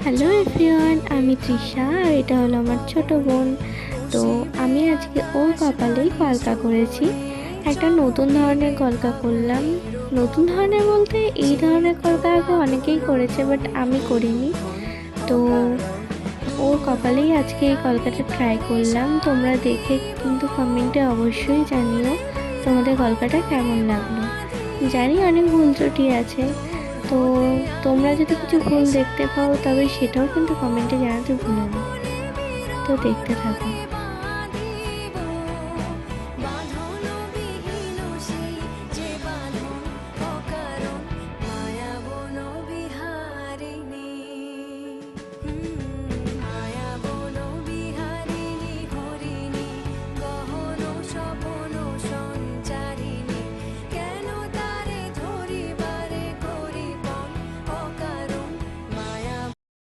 Hello everyone, আমি তৃষা আর এটা হলো আমার ছোট বোন। তো আমি আজকে ওর কপালেই কলকা করেছি। একটা নতুন ধরনের কলকা করলাম। নতুন ধরনের বলতে এই ধরনের কলকা আগে অনেকেই করেছে, বাট আমি করিনি। তো ওর কপালেই আজকে এই কলকাটা ট্রাই করলাম। তোমরা দেখে কিন্তু কমেন্টে অবশ্যই জানিও তোমাদের কলকাটা কেমন লাগলো। জানি অনেক ভুল ত্রুটি আছে, তো তোমরা যদি কিছু ভুল দেখতে পাও তবে সেটাও কিন্তু কমেন্টে জানাতে ভুলো না। তো দেখতে থাকো।